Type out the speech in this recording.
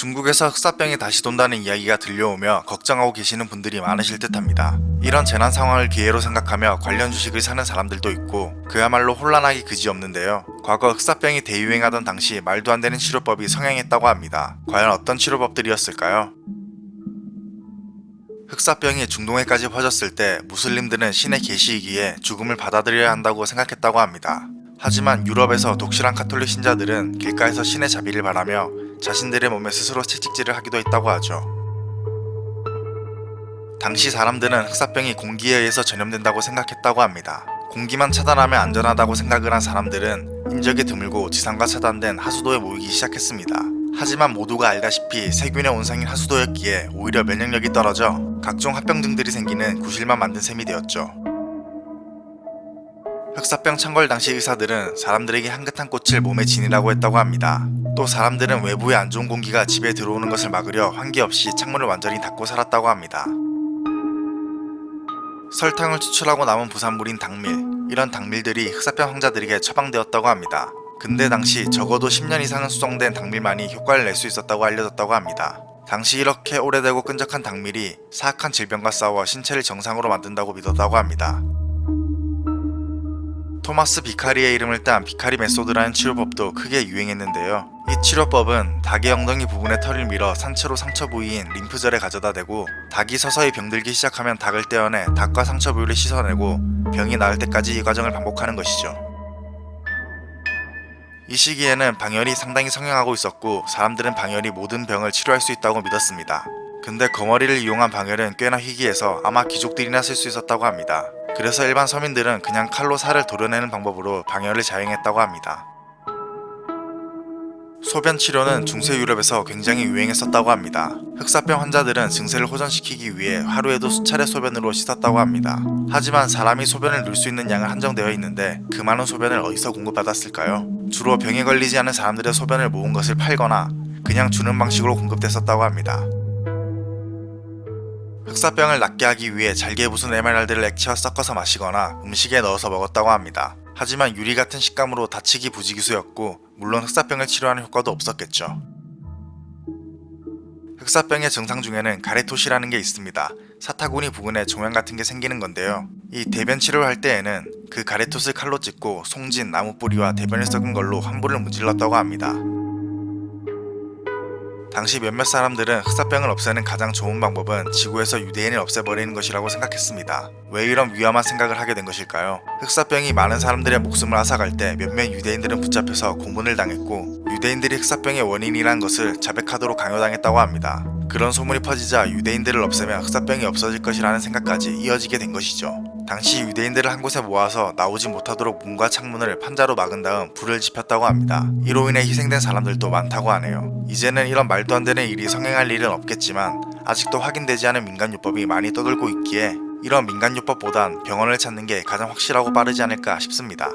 중국에서 흑사병이 다시 돈다는 이야기가 들려오며 걱정하고 계시는 분들이 많으실 듯합니다. 이런 재난 상황을 기회로 생각하며 관련 주식을 사는 사람들도 있고 그야말로 혼란하기 그지없는데요. 과거 흑사병이 대유행하던 당시 말도 안 되는 치료법이 성행했다고 합니다. 과연 어떤 치료법들이었을까요? 흑사병이 중동에까지 퍼졌을 때 무슬림들은 신의 계시이기에 죽음을 받아들여야 한다고 생각했다고 합니다. 하지만 유럽에서 독실한 가톨릭 신자들은 길가에서 신의 자비를 바라며 자신들의 몸에 스스로 채찍질을 하기도 했다고 하죠. 당시 사람들은 흑사병이 공기에 의해서 전염된다고 생각했다고 합니다. 공기만 차단하면 안전하다고 생각을 한 사람들은 인적이 드물고 지상과 차단된 하수도에 모이기 시작했습니다. 하지만 모두가 알다시피 세균의 온상인 하수도였기에 오히려 면역력이 떨어져 각종 합병증들이 생기는 구실만 만든 셈이 되었죠. 흑사병 창궐 당시 의사들은 사람들에게 향긋한 꽃을 몸에 지니라고 했다고 합니다. 또 사람들은 외부의 안 좋은 공기가 집에 들어오는 것을 막으려 환기 없이 창문을 완전히 닫고 살았다고 합니다. 설탕을 추출하고 남은 부산물인 당밀, 이런 당밀들이 흑사병 환자들에게 처방되었다고 합니다. 근데 당시 적어도 10년 이상은 수정된 당밀만이 효과를 낼 수 있었다고 알려졌다고 합니다. 당시 이렇게 오래되고 끈적한 당밀이 사악한 질병과 싸워 신체를 정상으로 만든다고 믿었다고 합니다. 토마스 비카리의 이름을 딴 비카리 메소드라는 치료법도 크게 유행했는데요. 이 치료법은 닭의 엉덩이 부분에 털을 밀어 산채로 상처 부위인 림프절에 가져다 대고 닭이 서서히 병들기 시작하면 닭을 떼어내 닭과 상처 부위를 씻어내고 병이 나을 때까지 이 과정을 반복하는 것이죠. 이 시기에는 방열이 상당히 성행하고 있었고 사람들은 방열이 모든 병을 치료할 수 있다고 믿었습니다. 근데 거머리를 이용한 방열은 꽤나 희귀해서 아마 귀족들이나 쓸 수 있었다고 합니다. 그래서 일반 서민들은 그냥 칼로 살을 도려내는 방법으로 방열을 자행했다고 합니다. 소변 치료는 중세 유럽에서 굉장히 유행했었다고 합니다. 흑사병 환자들은 증세를 호전시키기 위해 하루에도 수차례 소변으로 씻었다고 합니다. 하지만 사람이 소변을 넣을 수 있는 양은 한정되어 있는데 그 많은 소변을 어디서 공급받았을까요? 주로 병에 걸리지 않은 사람들의 소변을 모은 것을 팔거나 그냥 주는 방식으로 공급됐었다고 합니다. 흑사병을 낫게 하기 위해 잘게 부순 에메랄드를 액체와 섞어서 마시거나 음식에 넣어서 먹었다고 합니다. 하지만 유리 같은 식감으로 다치기 부지기수였고 물론 흑사병을 치료하는 효과도 없었겠죠. 흑사병의 증상 중에는 가래토시라는 게 있습니다. 사타구니 부근에 종양 같은 게 생기는 건데요. 이 대변 치료를 할 때에는 그 가래토스를 칼로 찢고 송진, 나무 뿌리와 대변을 썩은 걸로 환부를 문질렀다고 합니다. 당시 몇몇 사람들은 흑사병을 없애는 가장 좋은 방법은 지구에서 유대인을 없애버리는 것이라고 생각했습니다. 왜 이런 위험한 생각을 하게 된 것일까요? 흑사병이 많은 사람들의 목숨을 앗아갈 때 몇몇 유대인들은 붙잡혀서 고문을 당했고 유대인들이 흑사병의 원인이라는 것을 자백하도록 강요당했다고 합니다. 그런 소문이 퍼지자 유대인들을 없애면 흑사병이 없어질 것이라는 생각까지 이어지게 된 것이죠. 당시 유대인들을 한 곳에 모아서 나오지 못하도록 문과 창문을 판자로 막은 다음 불을 지폈다고 합니다. 이로 인해 희생된 사람들도 많다고 하네요. 이제는 이런 말도 안 되는 일이 성행할 일은 없겠지만 아직도 확인되지 않은 민간요법이 많이 떠돌고 있기에 이런 민간요법보단 병원을 찾는 게 가장 확실하고 빠르지 않을까 싶습니다.